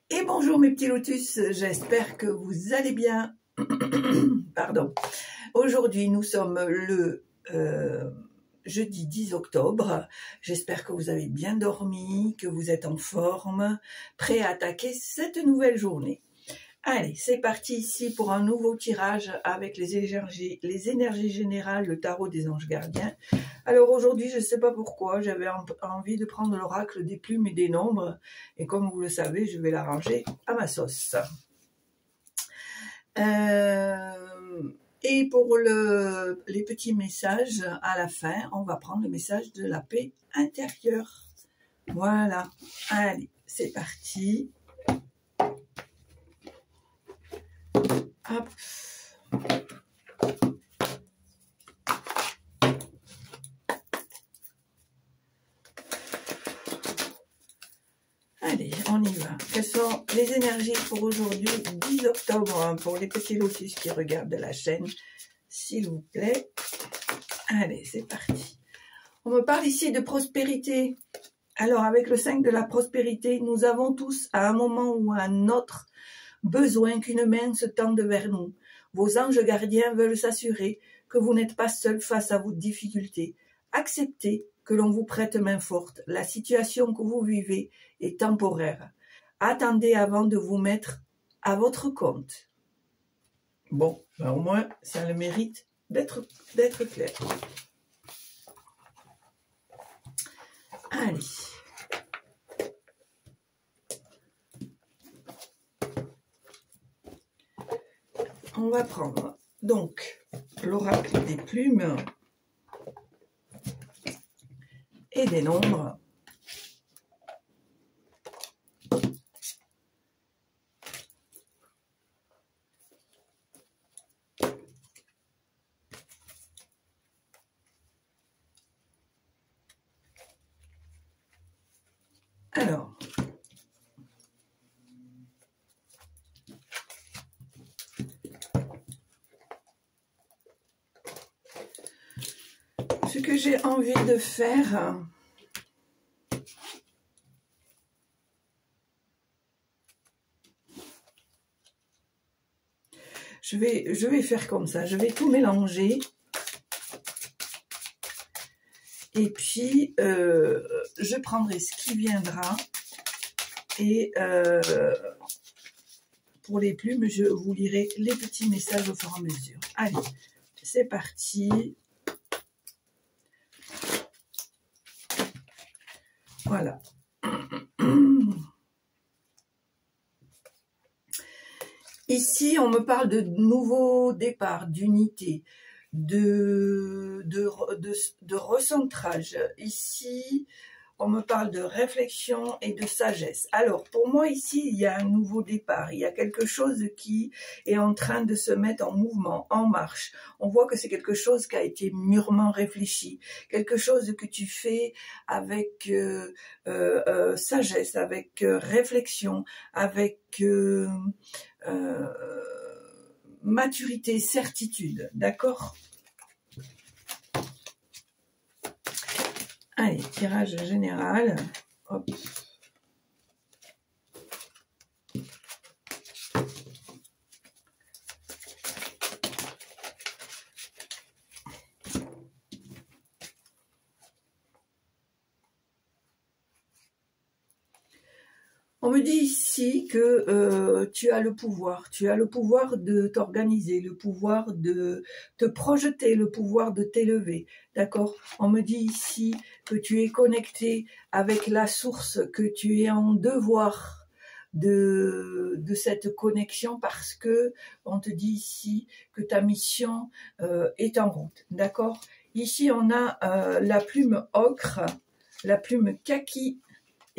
Et bonjour mes petits lotus, j'espère que vous allez bien. Pardon. Aujourd'hui nous sommes le jeudi 10 octobre. J'espère que vous avez bien dormi, que vous êtes en forme, prêts à attaquer cette nouvelle journée. Allez, c'est parti ici pour un nouveau tirage avec les énergies générales, le tarot des anges gardiens. Alors aujourd'hui, je ne sais pas pourquoi, j'avais envie de prendre l'oracle des plumes et des nombres. Et comme vous le savez, je vais l'arranger à ma sauce. Et pour les petits messages à la fin, on va prendre le message de la paix intérieure. Voilà, allez, c'est parti. Hop. Allez, on y va. Quelles sont les énergies pour aujourd'hui, 10 octobre, pour les petits lotus qui regardent la chaîne, s'il vous plaît. Allez, c'est parti. On me parle ici de prospérité. Alors, avec le 5 de la prospérité, nous avons tous, à un moment ou à un autre, besoin qu'une main se tende vers nous. Vos anges gardiens veulent s'assurer que vous n'êtes pas seul face à vos difficultés. Acceptez que l'on vous prête main forte. La situation que vous vivez est temporaire. Attendez avant de vous mettre à votre compte. Bon, ben au moins, ça a le mérite d'être clair. Allez. On va prendre donc l'oracle des plumes et des nombres. Alors, ce que j'ai envie de faire, je vais faire comme ça, je vais tout mélanger. Et puis, je prendrai ce qui viendra. Et pour les plumes, je vous lirai les petits messages au fur et à mesure. Allez, c'est parti. Voilà. Ici, on me parle de nouveau départ, d'unité, de recentrage. Ici, on me parle de réflexion et de sagesse. Alors, pour moi, ici, il y a un nouveau départ. Il y a quelque chose qui est en train de se mettre en mouvement, en marche. On voit que c'est quelque chose qui a été mûrement réfléchi. Quelque chose que tu fais avec sagesse, avec réflexion, avec maturité, certitude. D'accord ? Allez, tirage général. Hop. On me dit ici que tu as le pouvoir de t'organiser, le pouvoir de te projeter, le pouvoir de t'élever, d'accord? On me dit ici que tu es connecté avec la source, que tu es en devoir de cette connexion parce que on te dit ici que ta mission est en route, d'accord? Ici, on a la plume ocre, la plume kaki,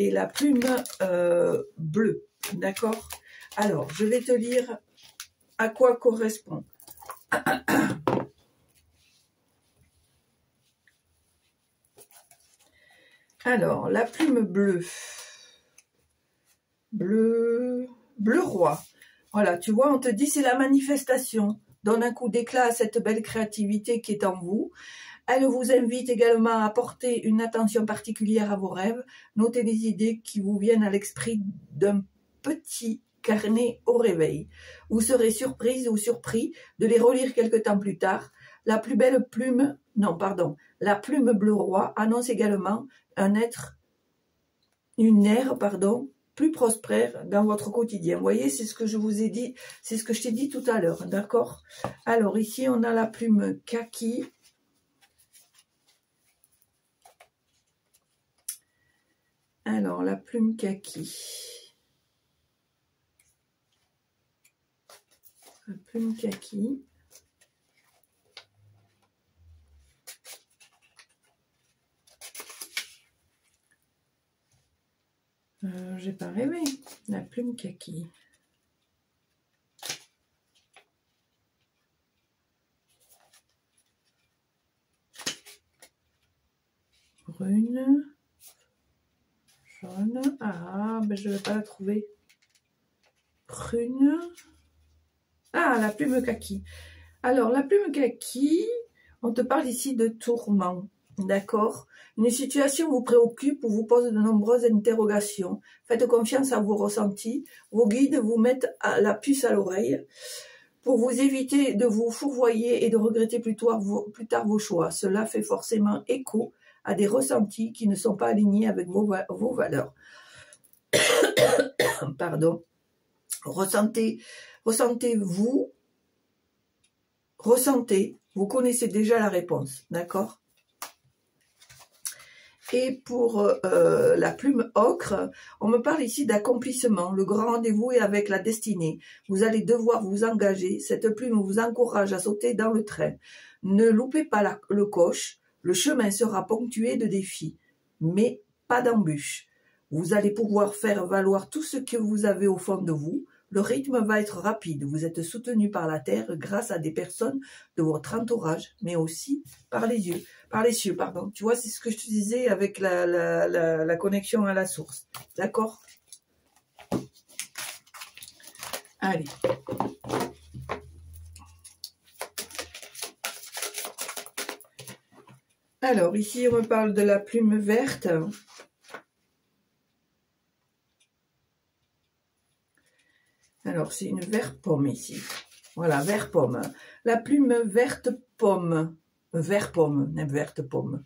et la plume bleue, d'accord? Alors, je vais te lire à quoi correspond. Alors, la plume bleue, bleu roi. Voilà, tu vois, on te dit c'est la manifestation. Donne un coup d'éclat à cette belle créativité qui est en vous. Elle vous invite également à porter une attention particulière à vos rêves. Notez les idées qui vous viennent à l'esprit d'un petit carnet au réveil. Vous serez surprise ou surpris de les relire quelque temps plus tard. La plus belle plume, non pardon, la plume bleu roi annonce également une ère, plus prospère dans votre quotidien. Vous voyez, c'est ce que je vous ai dit, c'est ce que je t'ai dit tout à l'heure, d'accord? Alors ici, on a la plume kaki. Alors, la plume kaki. La plume kaki. J'ai pas rêvé. La plume kaki. Brune. Jaune. Ah, ben je ne vais pas la trouver. Prune. Ah, la plume kaki. Alors, la plume kaki, on te parle ici de tourment. D'accord? Une situation vous préoccupe ou vous pose de nombreuses interrogations. Faites confiance à vos ressentis. Vos guides vous mettent la puce à l'oreille pour vous éviter de vous fourvoyer et de regretter plus tard vos choix. Cela fait forcément écho à des ressentis qui ne sont pas alignés avec vos valeurs. Pardon. Ressentez, vous connaissez déjà la réponse, d'accord? Et pour la plume ocre, on me parle ici d'accomplissement. Le grand rendez-vous est avec la destinée. Vous allez devoir vous engager. Cette plume vous encourage à sauter dans le train. Ne loupez pas le coche. Le chemin sera ponctué de défis, mais pas d'embûches. Vous allez pouvoir faire valoir tout ce que vous avez au fond de vous. Le rythme va être rapide. Vous êtes soutenu par la terre grâce à des personnes de votre entourage, mais aussi par les cieux, pardon. Tu vois, c'est ce que je te disais avec la connexion à la source. D'accord? Allez. Alors, ici, on me parle de la plume verte. Alors, c'est une vert pomme ici. Voilà, vert pomme. La plume verte pomme. Vert pomme, verte pomme.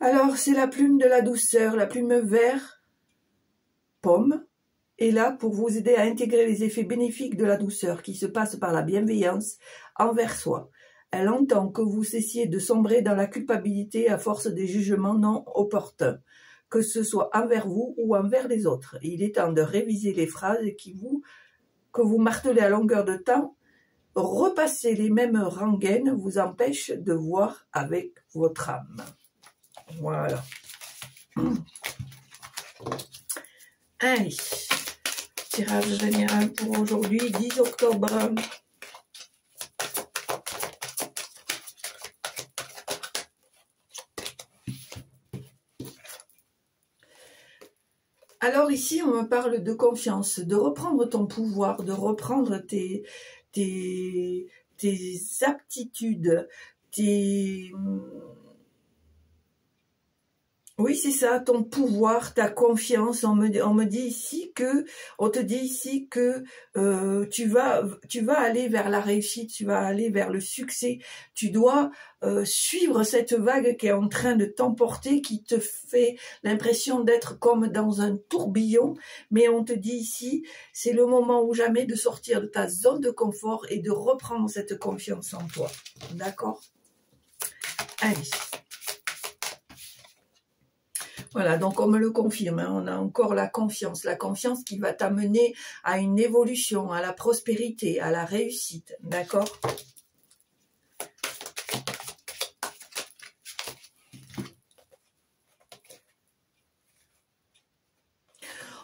Alors, c'est la plume de la douceur. La plume vert pomme est là pour vous aider à intégrer les effets bénéfiques de la douceur qui se passe par la bienveillance envers soi. Elle entend que vous cessiez de sombrer dans la culpabilité à force des jugements non opportuns, que ce soit envers vous ou envers les autres. Il est temps de réviser les phrases que vous martelez à longueur de temps. Repasser les mêmes rengaines vous empêche de voir avec votre âme. Voilà. Allez, tirage général pour aujourd'hui, 10 octobre. Alors ici, on me parle de confiance, de reprendre ton pouvoir, de reprendre tes aptitudes, Oui, c'est ça, ton pouvoir, ta confiance. On te dit ici que tu vas aller vers la réussite, tu vas aller vers le succès. Tu dois suivre cette vague qui est en train de t'emporter, qui te fait l'impression d'être comme dans un tourbillon. Mais on te dit ici, c'est le moment ou jamais de sortir de ta zone de confort et de reprendre cette confiance en toi. D'accord? Allez. Voilà, donc on me le confirme, hein, on a encore la confiance qui va t'amener à une évolution, à la prospérité, à la réussite, d'accord?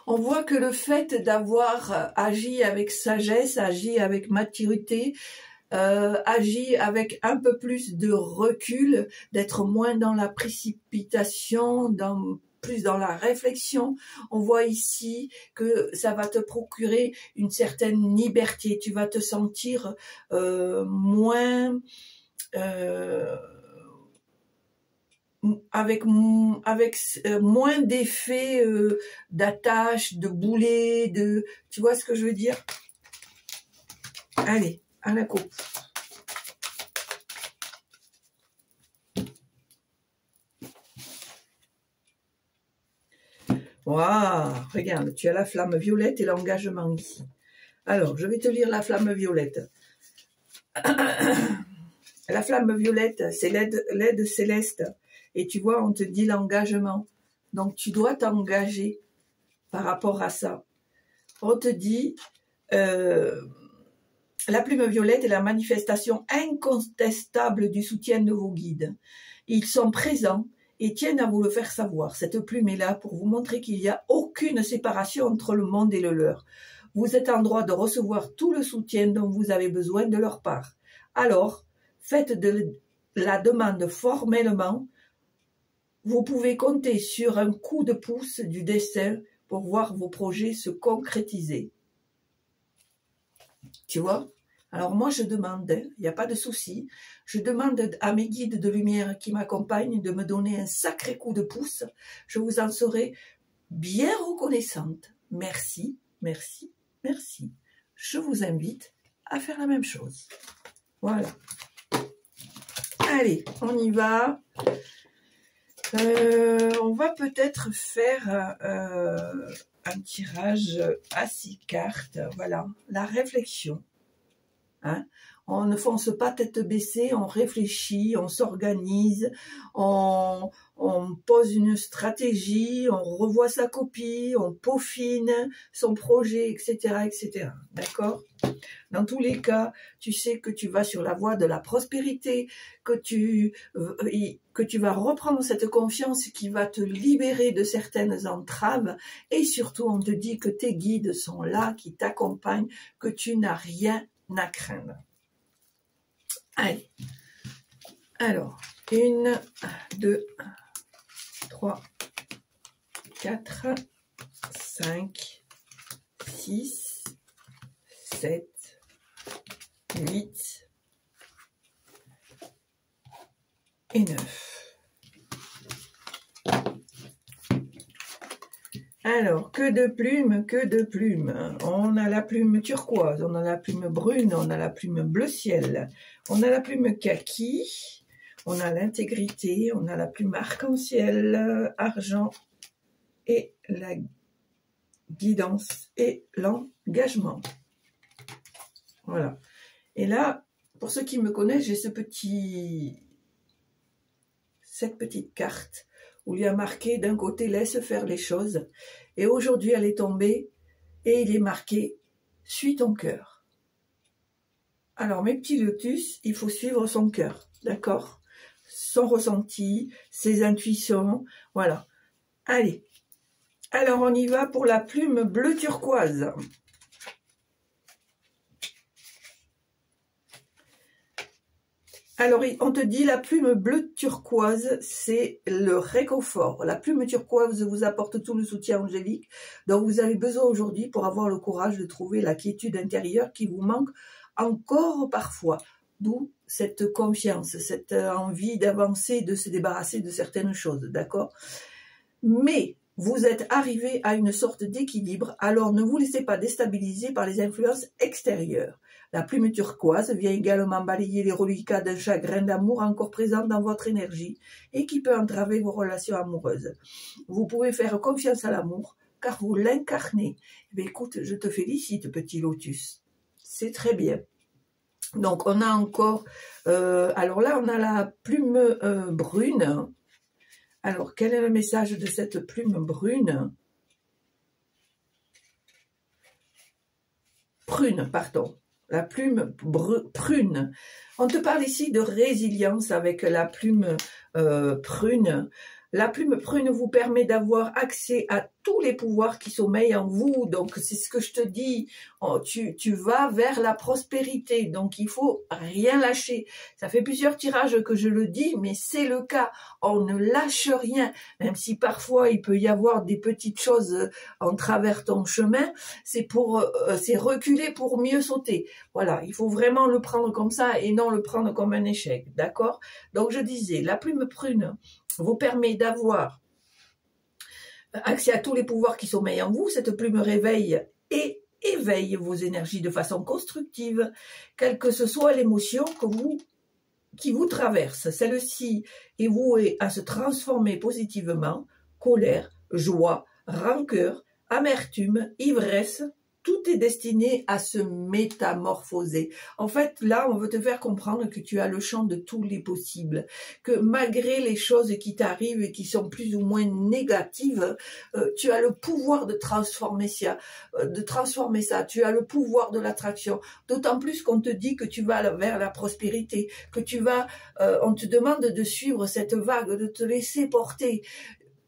On voit que le fait d'avoir agi avec sagesse, agi avec maturité, agit avec un peu plus de recul, d'être moins dans la précipitation, plus dans la réflexion. On voit ici que ça va te procurer une certaine liberté. Tu vas te sentir moins avec moins d'effets d'attache, de boulets, tu vois ce que je veux dire? Allez, à la coupe. Waouh, regarde, tu as la flamme violette et l'engagement ici. Alors, je vais te lire la flamme violette. La flamme violette, c'est l'aide céleste. Et tu vois, on te dit l'engagement. Donc, tu dois t'engager par rapport à ça. On te dit, la plume violette est la manifestation incontestable du soutien de vos guides. Ils sont présents et tiennent à vous le faire savoir. Cette plume est là pour vous montrer qu'il n'y a aucune séparation entre le monde et le leur. Vous êtes en droit de recevoir tout le soutien dont vous avez besoin de leur part. Alors, faites de la demande formellement. Vous pouvez compter sur un coup de pouce du destin pour voir vos projets se concrétiser. Tu vois? Alors moi, je demande, il n'y a pas de souci, je demande à mes guides de lumière qui m'accompagnent de me donner un sacré coup de pouce. Je vous en serai bien reconnaissante. Merci, merci, merci. Je vous invite à faire la même chose. Voilà. Allez, on y va. On va peut-être faire un tirage à 6 cartes. Voilà, la réflexion. Hein? On ne fonce pas tête baissée, on réfléchit, on s'organise, on pose une stratégie, on revoit sa copie, on peaufine son projet, etc., etc. D'accord? Dans tous les cas, tu sais que tu vas sur la voie de la prospérité, que tu vas reprendre cette confiance qui va te libérer de certaines entraves, et surtout on te dit que tes guides sont là, qui t'accompagnent, que tu n'as rien à craindre. Allez, alors, 1, 2, 3, 4, 5, 6, 7, 8 et 9. Alors, que de plumes, que de plumes. On a la plume turquoise, on a la plume brune, on a la plume bleu ciel, on a la plume kaki, on a l'intégrité, on a la plume arc-en-ciel, argent et la guidance et l'engagement. Voilà. Et là, pour ceux qui me connaissent, j'ai cette petite carte où il y a marqué d'un côté « Laisse faire les choses ». Et aujourd'hui, elle est tombée et il est marqué « Suis ton cœur ». Alors, mes petits lotus, il faut suivre son cœur, d'accord? Son ressenti, ses intuitions, voilà. Allez, alors on y va pour la plume bleu turquoise. Alors, on te dit la plume bleue turquoise, c'est le réconfort. La plume turquoise vous apporte tout le soutien angélique dont vous avez besoin aujourd'hui pour avoir le courage de trouver la quiétude intérieure qui vous manque encore parfois. D'où cette confiance, cette envie d'avancer, de se débarrasser de certaines choses, d'accord? Mais vous êtes arrivé à une sorte d'équilibre, alors ne vous laissez pas déstabiliser par les influences extérieures. La plume turquoise vient également balayer les reliquats d'un chagrin d'amour encore présent dans votre énergie et qui peut entraver vos relations amoureuses. Vous pouvez faire confiance à l'amour car vous l'incarnez. Eh bien, écoute, je te félicite, petit lotus. C'est très bien. Donc, on a encore... alors là, on a la plume brune. Alors, quel est le message de cette plume brune? Prune, pardon. La plume prune. On te parle ici de résilience avec la plume prune. La plume prune vous permet d'avoir accès à tous les pouvoirs qui sommeillent en vous. Donc, c'est ce que je te dis. Oh, tu vas vers la prospérité. Donc, il faut rien lâcher. Ça fait plusieurs tirages que je le dis, mais c'est le cas. On ne lâche rien. Même si parfois, il peut y avoir des petites choses en travers ton chemin. C'est reculer pour mieux sauter. Voilà, il faut vraiment le prendre comme ça et non le prendre comme un échec. D'accord? Donc, je disais, la plume prune vous permet d'avoir accès à tous les pouvoirs qui sommeillent en vous. Cette plume réveille et éveille vos énergies de façon constructive, quelle que ce soit l'émotion qui vous traverse. Celle-ci est vouée à se transformer positivement. Colère, joie, rancœur, amertume, ivresse, tout est destiné à se métamorphoser. En fait, là, on veut te faire comprendre que tu as le champ de tous les possibles, que malgré les choses qui t'arrivent et qui sont plus ou moins négatives, tu as le pouvoir de transformer ça, Tu as le pouvoir de l'attraction. D'autant plus qu'on te dit que tu vas vers la prospérité, que on te demande de suivre cette vague, de te laisser porter,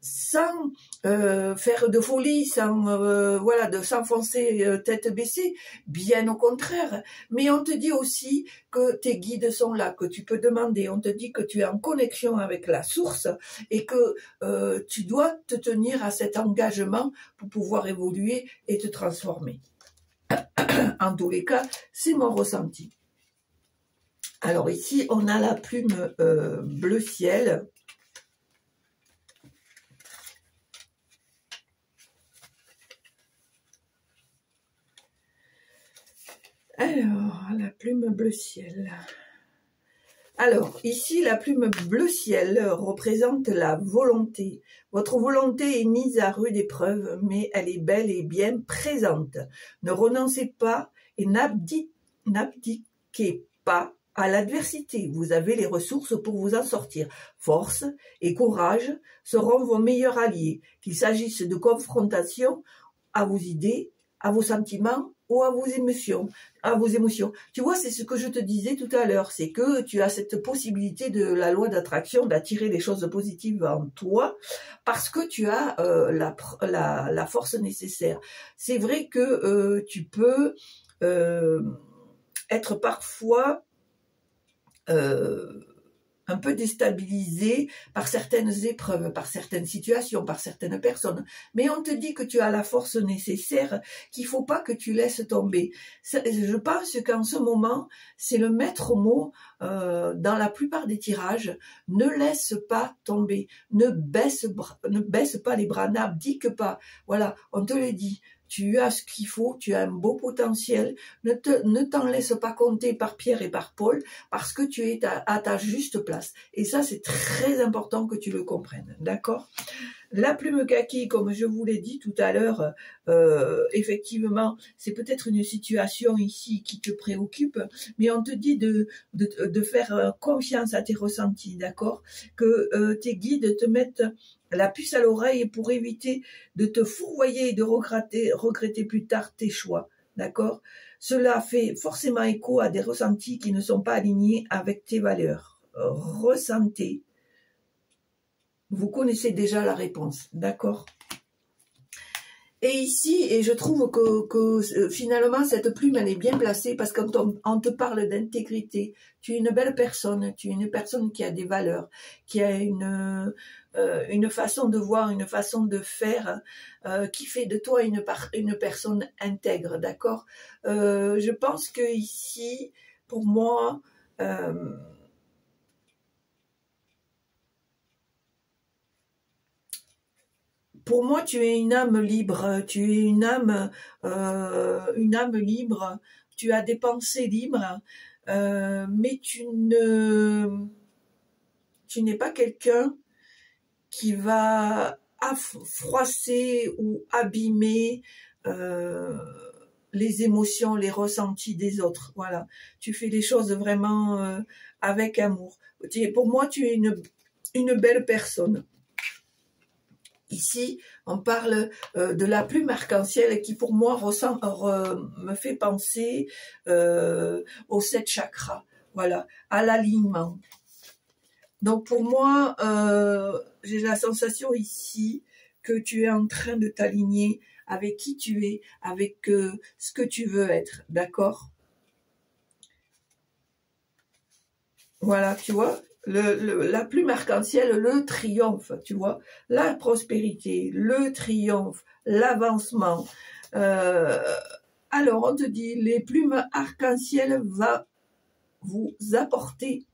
sans faire de folie, de s'enfoncer tête baissée, bien au contraire. Mais on te dit aussi que tes guides sont là, que tu peux demander. On te dit que tu es en connexion avec la source et que tu dois te tenir à cet engagement pour pouvoir évoluer et te transformer. En tous les cas, c'est mon ressenti. Alors ici, on a la plume bleu ciel. Alors, la plume bleu ciel. Alors, ici, la plume bleu ciel représente la volonté. Votre volonté est mise à rude épreuve, mais elle est bel et bien présente. Ne renoncez pas et n'abdiquez pas à l'adversité. Vous avez les ressources pour vous en sortir. Force et courage seront vos meilleurs alliés, qu'il s'agisse de confrontation à vos idées, à vos sentiments ou à vos émotions. Tu vois, c'est ce que je te disais tout à l'heure, c'est que tu as cette possibilité de la loi d'attraction d'attirer des choses positives en toi parce que tu as la force nécessaire. C'est vrai que tu peux être parfois un peu déstabilisé par certaines épreuves, par certaines situations, par certaines personnes. Mais on te dit que tu as la force nécessaire, qu'il ne faut pas que tu laisses tomber. Je pense qu'en ce moment, c'est le maître mot dans la plupart des tirages. Ne laisse pas tomber, ne baisse pas les bras, n'abdique pas. Voilà, on te le dit. Tu as ce qu'il faut, tu as un beau potentiel, ne t'en laisse pas compter par Pierre et par Paul, parce que tu es à ta juste place. Et ça, c'est très important que tu le comprennes, d'accord ? La plume kaki, comme je vous l'ai dit tout à l'heure, effectivement, c'est peut-être une situation ici qui te préoccupe, mais on te dit de faire confiance à tes ressentis, d'accord ? Que tes guides te mettent la puce à l'oreille pour éviter de te fourvoyer et de regretter plus tard tes choix, d'accord ? Cela fait forcément écho à des ressentis qui ne sont pas alignés avec tes valeurs. Ressentez. Vous connaissez déjà la réponse, d'accord ? Et ici, et je trouve que finalement, cette plume, elle est bien placée parce qu'on te parle d'intégrité. Tu es une belle personne, tu es une personne qui a des valeurs, qui a une façon de voir, une façon de faire, qui fait de toi une personne intègre, d'accord ? Je pense que ici, pour moi, tu es une âme libre, tu es une âme libre, tu as des pensées libres, mais tu n'es pas quelqu'un qui va froisser ou abîmer les émotions, les ressentis des autres. Voilà, tu fais les choses vraiment avec amour. Pour moi, tu es une belle personne. Ici, on parle de la plume arc-en-ciel qui, pour moi, me fait penser aux 7 chakras, voilà, à l'alignement. Donc, pour moi, j'ai la sensation ici que tu es en train de t'aligner avec qui tu es, avec ce que tu veux être, d'accord ? Voilà, tu vois ? La plume arc-en-ciel, le triomphe, tu vois, la prospérité, le triomphe, l'avancement. Alors, on te dit, les plumes arc-en-ciel va vous apporter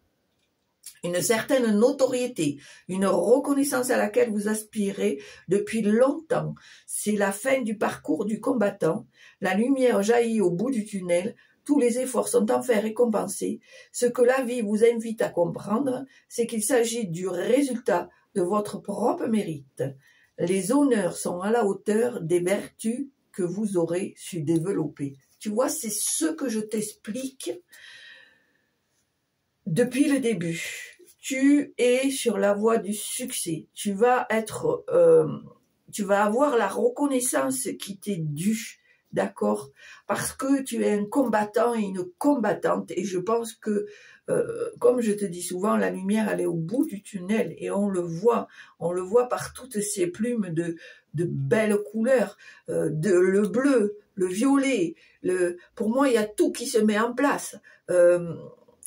une certaine notoriété, une reconnaissance à laquelle vous aspirez depuis longtemps. C'est la fin du parcours du combattant. La lumière jaillit au bout du tunnel. Tous les efforts sont enfin récompensés. Ce que la vie vous invite à comprendre, c'est qu'il s'agit du résultat de votre propre mérite. Les honneurs sont à la hauteur des vertus que vous aurez su développer. Tu vois, c'est ce que je t'explique depuis le début. Tu es sur la voie du succès. Tu vas avoir la reconnaissance qui t'est due, d'accord? Parce que tu es un combattant et une combattante. Et je pense que, comme je te dis souvent, la lumière, elle est au bout du tunnel et on le voit par toutes ces plumes de belles couleurs, le bleu, le violet. Pour moi, il y a tout qui se met en place.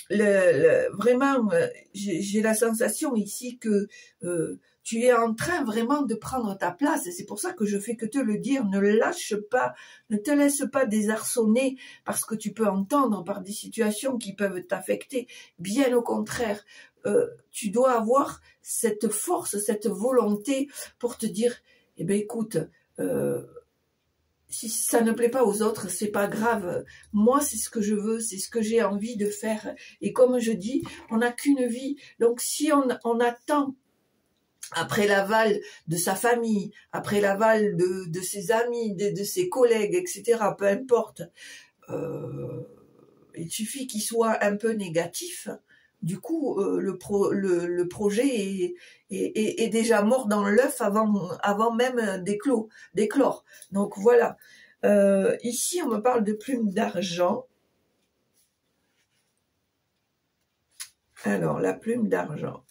Vraiment, j'ai la sensation ici que tu es en train vraiment de prendre ta place. Et c'est pour ça que je fais que te le dire. Ne lâche pas, ne te laisse pas désarçonner parce que tu peux entendre par des situations qui peuvent t'affecter. Bien au contraire, tu dois avoir cette force, cette volonté pour te dire, eh ben écoute, si ça ne plaît pas aux autres, c'est pas grave. Moi, c'est ce que je veux, c'est ce que j'ai envie de faire. Et comme je dis, on n'a qu'une vie. Donc, si on attend après l'aval de sa famille, après l'aval de ses amis, de ses collègues, etc., peu importe, il suffit qu'il soit un peu négatif. Du coup, le projet est déjà mort dans l'œuf avant même d'éclore. Donc voilà. Ici, on me parle de plumes d'argent. Alors, la plume d'argent.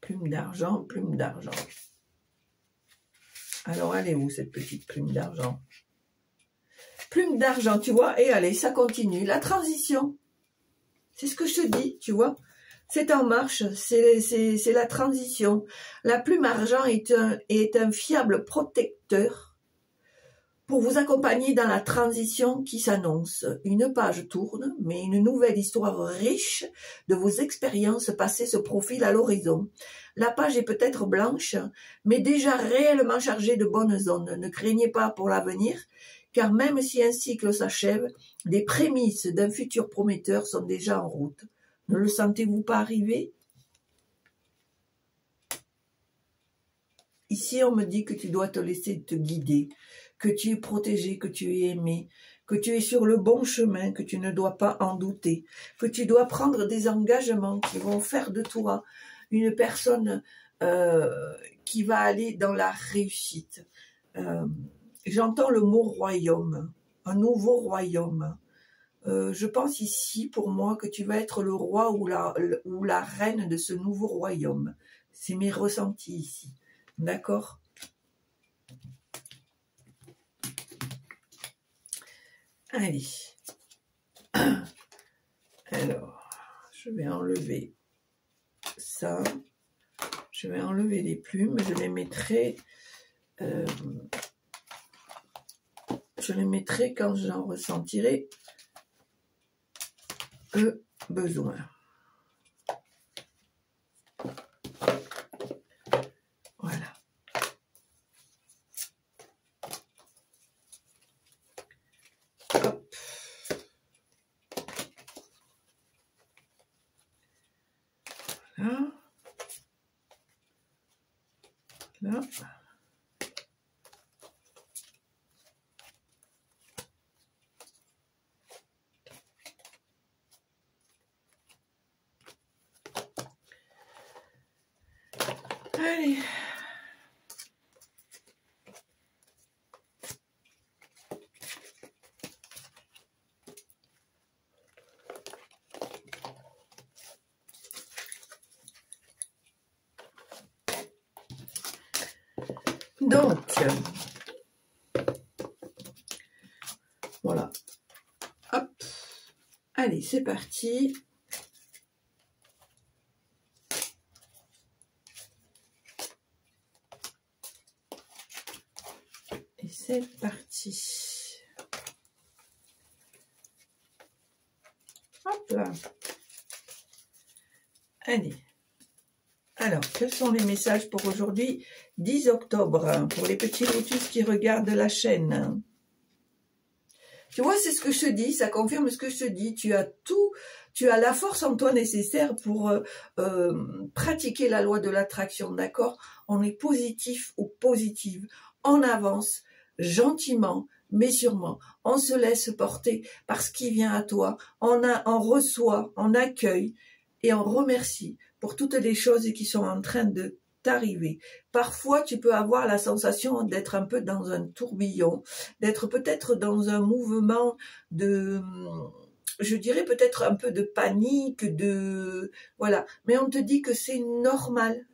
Plume d'argent, plume d'argent. Alors, elle est où cette petite plume d'argent? Plume d'argent, tu vois, et allez, ça continue. La transition, c'est ce que je te dis, tu vois. C'est en marche, c'est la transition. La plume argent est un fiable protecteur pour vous accompagner dans la transition qui s'annonce. Une page tourne, mais une nouvelle histoire riche de vos expériences passées se profile à l'horizon. La page est peut-être blanche, mais déjà réellement chargée de bonnes ondes. Ne craignez pas pour l'avenir, car même si un cycle s'achève, les prémices d'un futur prometteur sont déjà en route. Ne le sentez-vous pas arriver? Ici, on me dit que tu dois te laisser te guider, que tu es protégé, que tu es aimé, que tu es sur le bon chemin, que tu ne dois pas en douter, que tu dois prendre des engagements qui vont faire de toi une personne qui va aller dans la réussite. J'entends le mot royaume, un nouveau royaume. Je pense ici, pour moi, que tu vas être le roi ou la reine de ce nouveau royaume. C'est mes ressentis ici. D'accord? Allez. Alors, je vais enlever ça. Je vais enlever les plumes. Je les mettrai quand j'en ressentirai le besoin. Voilà. Hop. Voilà. Là. Allez. Donc, voilà. Hop. Allez, c'est parti. Et c'est parti. Allez. Alors, quels sont les messages pour aujourd'hui, 10 octobre, pour les petits lotus qui regardent la chaîne? Tu vois, c'est ce que je te dis, ça confirme ce que je te dis. Tu as tout, tu as la force en toi nécessaire pour pratiquer la loi de l'attraction, d'accord? On est positif ou positive, on avance gentiment, mais sûrement. On se laisse porter par ce qui vient à toi, on reçoit, on accueille et on remercie pour toutes les choses qui sont en train de t'arriver. Parfois, tu peux avoir la sensation d'être un peu dans un tourbillon, d'être peut-être dans un mouvement de, je dirais peut-être un peu de panique, voilà. Mais on te dit que c'est normal,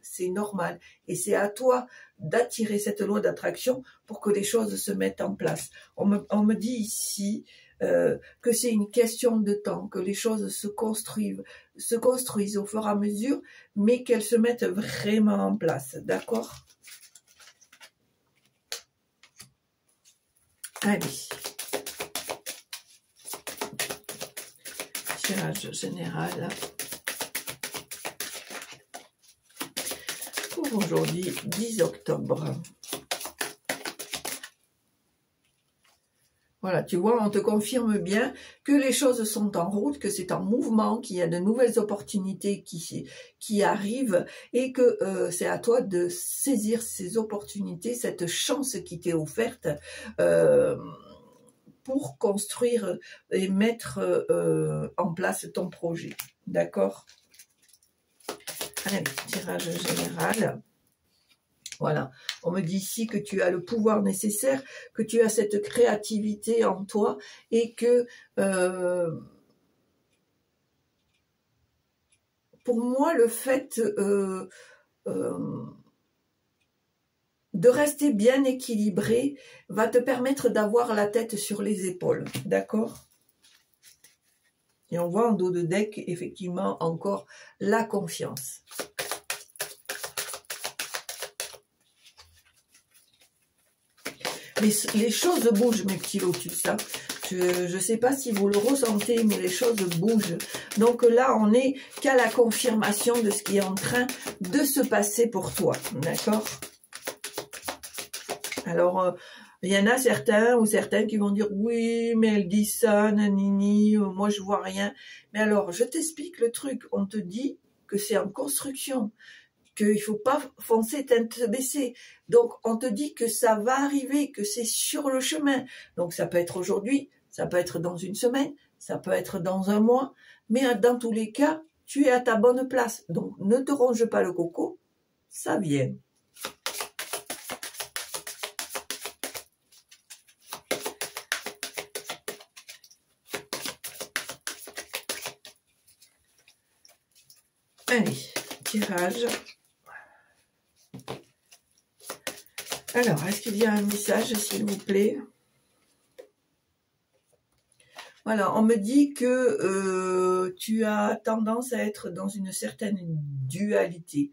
et c'est à toi d'attirer cette loi d'attraction pour que les choses se mettent en place. On me dit ici que c'est une question de temps, que les choses se construisent au fur et à mesure, mais qu'elles se mettent vraiment en place, d'accord? Allez. Tirage général. Pour aujourd'hui, 10 octobre. Voilà, tu vois, on te confirme bien que les choses sont en route, que c'est en mouvement, qu'il y a de nouvelles opportunités qui arrivent et que c'est à toi de saisir ces opportunités, cette chance qui t'est offerte pour construire et mettre en place ton projet. D'accord? Allez, tirage général. Voilà, on me dit ici que tu as le pouvoir nécessaire, que tu as cette créativité en toi et que pour moi le fait de rester bien équilibré va te permettre d'avoir la tête sur les épaules, d'accord? Et on voit en dos de deck effectivement encore la confiance. Les choses bougent, mes petits lotus. Hein. Je ne sais pas si vous le ressentez, mais les choses bougent. Donc là, on n'est qu'à la confirmation de ce qui est en train de se passer pour toi. D'accord? Alors, il y en a certains ou certaines qui vont dire « Oui, mais elle dit ça, nanini, moi je vois rien. » Mais alors, je t'explique le truc. On te dit que c'est en construction, qu'il ne faut pas foncer tête baissée. Donc, on te dit que ça va arriver, que c'est sur le chemin. Donc, ça peut être aujourd'hui, ça peut être dans une semaine, ça peut être dans un mois, mais dans tous les cas, tu es à ta bonne place. Donc, ne te ronge pas le coco, ça vient. Allez, tirage. Alors, est-ce qu'il y a un message, s'il vous plaît? Voilà, on me dit que tu as tendance à être dans une certaine dualité.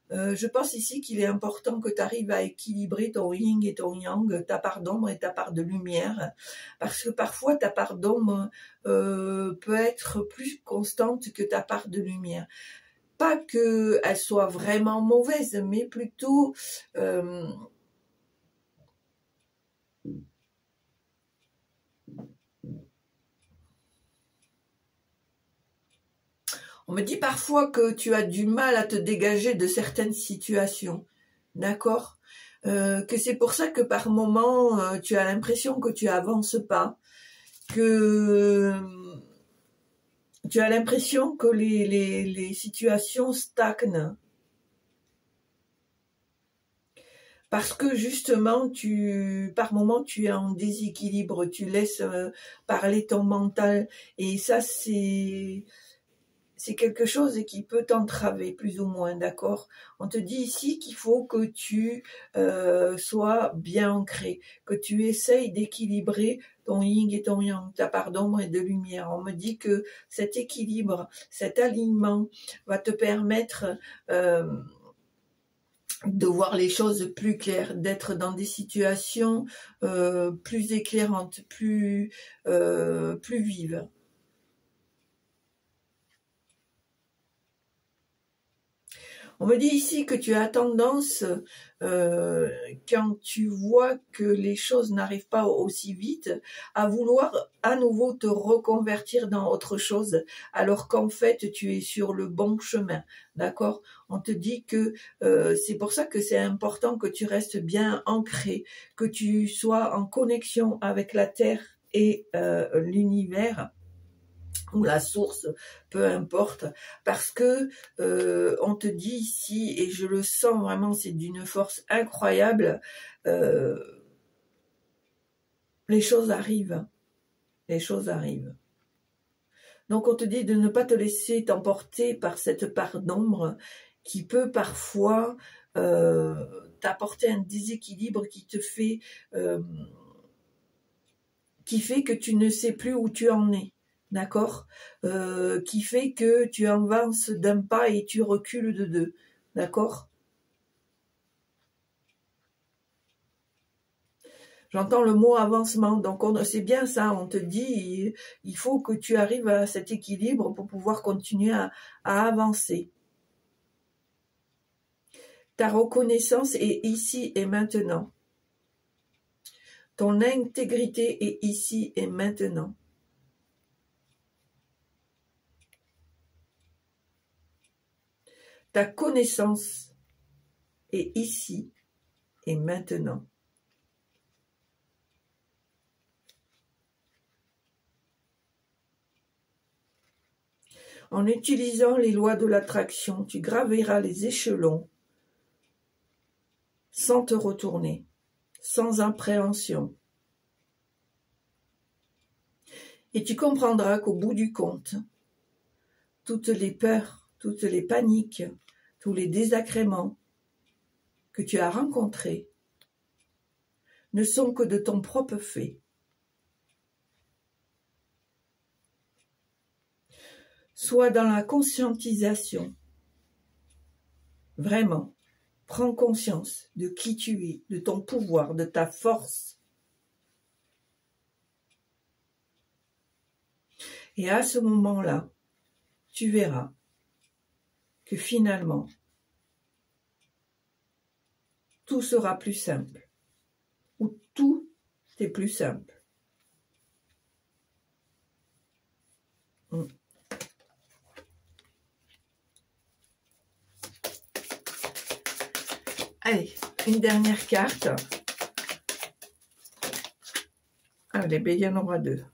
Je pense ici qu'il est important que tu arrives à équilibrer ton yin et ton yang, ta part d'ombre et ta part de lumière, parce que parfois ta part d'ombre peut être plus constante que ta part de lumière. Pas qu'elle soit vraiment mauvaise, mais plutôt on me dit parfois que tu as du mal à te dégager de certaines situations, d'accord? Que c'est pour ça que par moments, tu as l'impression que tu avances pas, que tu as l'impression que les situations stagnent. Parce que justement, par moment, tu es en déséquilibre, tu laisses parler ton mental. Et ça, c'est quelque chose qui peut t'entraver, plus ou moins, d'accord? On te dit ici qu'il faut que tu sois bien ancré, que tu essayes d'équilibrer ton yin et ton yang, ta part d'ombre et de lumière. On me dit que cet équilibre, cet alignement va te permettre de voir les choses plus claires, d'être dans des situations plus éclairantes, plus vives. On me dit ici que tu as tendance, quand tu vois que les choses n'arrivent pas aussi vite, à vouloir à nouveau te reconvertir dans autre chose, alors qu'en fait, tu es sur le bon chemin, d'accord? On te dit que c'est pour ça que c'est important que tu restes bien ancré, que tu sois en connexion avec la Terre et l'univers, ou la source, peu importe, parce que on te dit ici, et je le sens vraiment, c'est d'une force incroyable, les choses arrivent, les choses arrivent. Donc on te dit de ne pas te laisser t'emporter par cette part d'ombre qui peut parfois t'apporter un déséquilibre qui te fait, qui fait que tu ne sais plus où tu en es. D'accord, qui fait que tu avances d'un pas et tu recules de deux, d'accord. J'entends le mot avancement, donc c'est bien ça, on te dit, il faut que tu arrives à cet équilibre pour pouvoir continuer à avancer. Ta reconnaissance est ici et maintenant. Ton intégrité est ici et maintenant. Ta connaissance est ici et maintenant. En utilisant les lois de l'attraction, tu graviras les échelons sans te retourner, sans appréhension. Et tu comprendras qu'au bout du compte, toutes les peurs, toutes les paniques, tous les désagréments que tu as rencontrés ne sont que de ton propre fait. Sois dans la conscientisation. Vraiment, prends conscience de qui tu es, de ton pouvoir, de ta force. Et à ce moment-là, tu verras que finalement, tout sera plus simple. Ou tout est plus simple. Allez, une dernière carte. Allez, ben, il y en aura deux.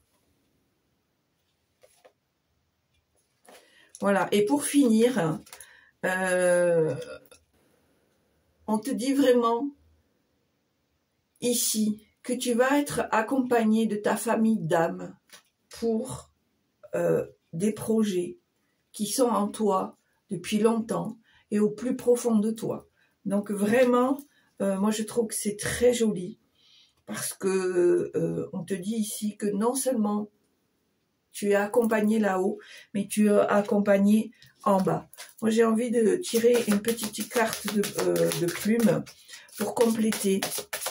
Voilà, et pour finir, on te dit vraiment ici que tu vas être accompagné de ta famille d'âme pour des projets qui sont en toi depuis longtemps et au plus profond de toi. Donc vraiment, moi je trouve que c'est très joli parce que on te dit ici que non seulement tu es accompagné là-haut, mais tu es accompagné en bas. Moi, j'ai envie de tirer une petite carte de plume pour compléter.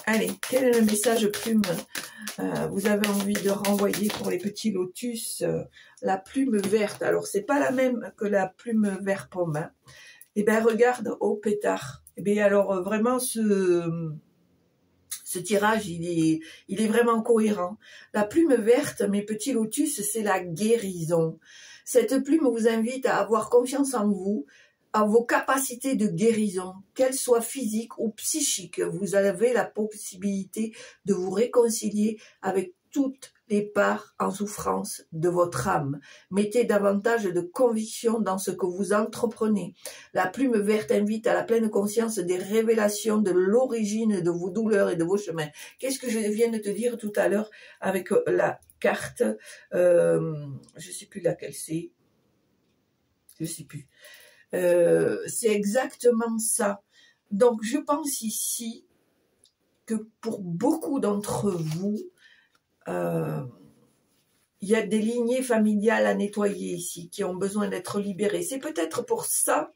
Allez, quel est le message plume vous avez envie de renvoyer pour les petits lotus? La plume verte. Alors, c'est pas la même que la plume vert pomme. Hein. Eh bien, regarde au pétard. Eh bien, alors, vraiment, ce tirage, il est vraiment cohérent. La plume verte, mes petits lotus, c'est la guérison. Cette plume vous invite à avoir confiance en vous, à vos capacités de guérison, qu'elles soient physiques ou psychiques. Vous avez la possibilité de vous réconcilier avec toutes les parts en souffrance de votre âme. Mettez davantage de conviction dans ce que vous entreprenez. La plume verte invite à la pleine conscience des révélations de l'origine de vos douleurs et de vos chemins. Qu'est-ce que je viens de te dire tout à l'heure avec la carte, je sais plus laquelle c'est, je sais plus. C'est exactement ça. Donc je pense ici que pour beaucoup d'entre vous, il y a des lignées familiales à nettoyer ici, qui ont besoin d'être libérées. C'est peut-être pour ça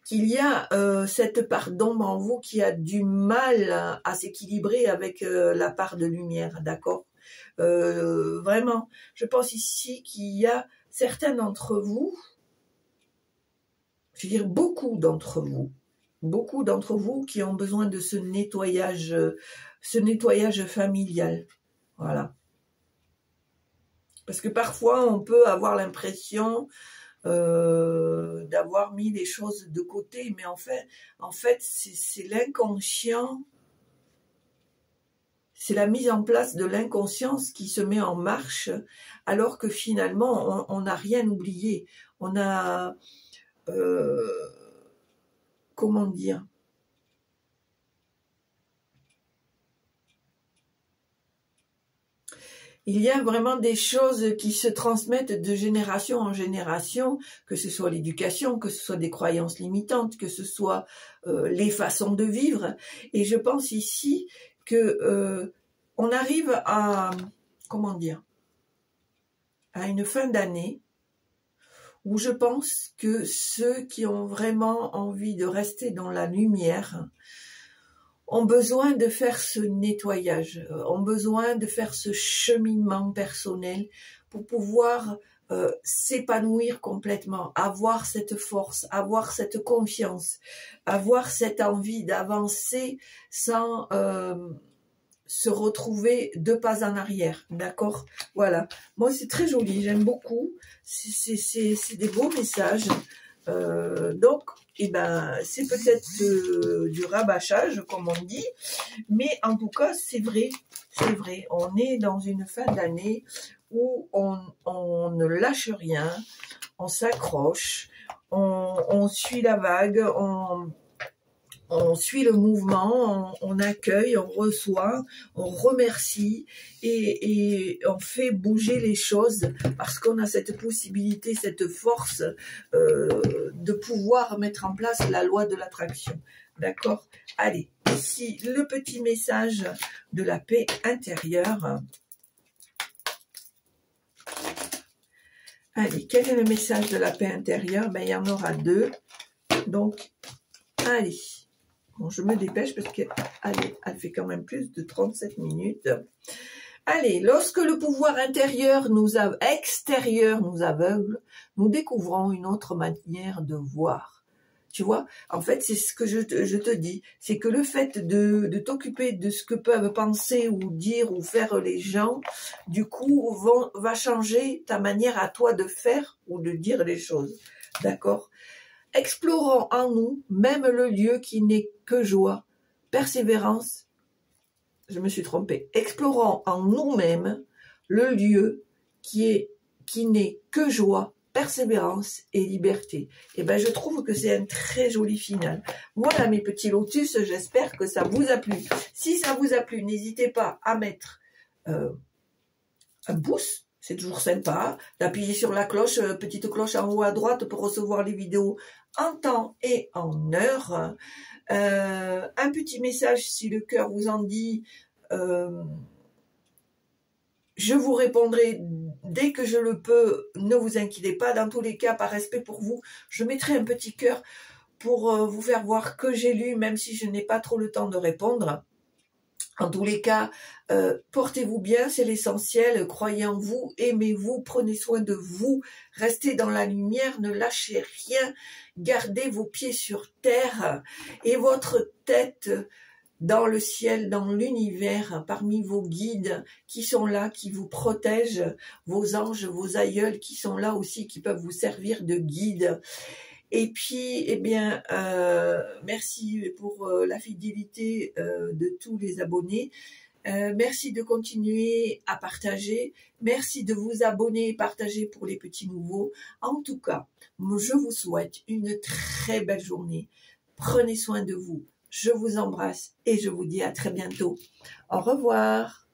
qu'il y a cette part d'ombre en vous qui a du mal à s'équilibrer avec la part de lumière, d'accord? Vraiment, je pense ici qu'il y a certains d'entre vous je veux dire beaucoup d'entre vous qui ont besoin de ce nettoyage familial. Voilà. Parce que parfois, on peut avoir l'impression d'avoir mis les choses de côté, mais en fait c'est l'inconscient, c'est la mise en place de l'inconscience qui se met en marche, alors que finalement, on n'a rien oublié. On a... comment dire ? Il y a vraiment des choses qui se transmettent de génération en génération, que ce soit l'éducation, que ce soit des croyances limitantes, que ce soit les façons de vivre. Et je pense ici que on arrive à, comment dire, à une fin d'année où je pense que ceux qui ont vraiment envie de rester dans la lumière ont besoin de faire ce nettoyage, ont besoin de faire ce cheminement personnel pour pouvoir s'épanouir complètement, avoir cette force, avoir cette confiance, avoir cette envie d'avancer sans se retrouver deux pas en arrière, d'accord? Voilà, moi c'est très joli, j'aime beaucoup, c'est des beaux messages. Donc, eh ben, c'est peut-être du rabâchage, comme on dit, mais en tout cas, c'est vrai, on est dans une fin d'année où on ne lâche rien, on s'accroche, on suit la vague, on suit le mouvement, on accueille, on reçoit, on remercie et on fait bouger les choses parce qu'on a cette possibilité, cette force de pouvoir mettre en place la loi de l'attraction. D'accord? Allez, ici le petit message de la paix intérieure. Allez, quel est le message de la paix intérieure? Ben, il y en aura deux. Donc, allez. Bon, je me dépêche parce qu'elle fait quand même plus de 37 minutes. Allez, lorsque le pouvoir extérieur nous aveugle, nous découvrons une autre manière de voir. Tu vois, en fait, c'est ce que je te dis. C'est que le fait de t'occuper de ce que peuvent penser ou dire ou faire les gens, du coup, va changer ta manière à toi de faire ou de dire les choses. D'accord ? Explorons en nous même le lieu qui n'est que joie, persévérance. Je me suis trompée. Explorons en nous-mêmes le lieu qui n'est que joie, persévérance et liberté. Et ben, je trouve que c'est un très joli final. Voilà mes petits lotus, j'espère que ça vous a plu. Si ça vous a plu, n'hésitez pas à mettre un pouce. C'est toujours sympa d'appuyer sur la cloche, petite cloche en haut à droite pour recevoir les vidéos en temps et en heure. Un petit message si le cœur vous en dit. Je vous répondrai dès que je le peux. Ne vous inquiétez pas. Dans tous les cas, par respect pour vous, je mettrai un petit cœur pour vous faire voir que j'ai lu, même si je n'ai pas trop le temps de répondre. En tous les cas, portez-vous bien, c'est l'essentiel. Croyez en vous, aimez-vous, prenez soin de vous, restez dans la lumière, ne lâchez rien, gardez vos pieds sur terre et votre tête dans le ciel, dans l'univers, parmi vos guides qui sont là, qui vous protègent, vos anges, vos aïeuls qui sont là aussi, qui peuvent vous servir de guide. Et puis, eh bien, merci pour la fidélité de tous les abonnés. Merci de continuer à partager. Merci de vous abonner et partager pour les petits nouveaux. En tout cas, je vous souhaite une très belle journée. Prenez soin de vous. Je vous embrasse et je vous dis à très bientôt. Au revoir.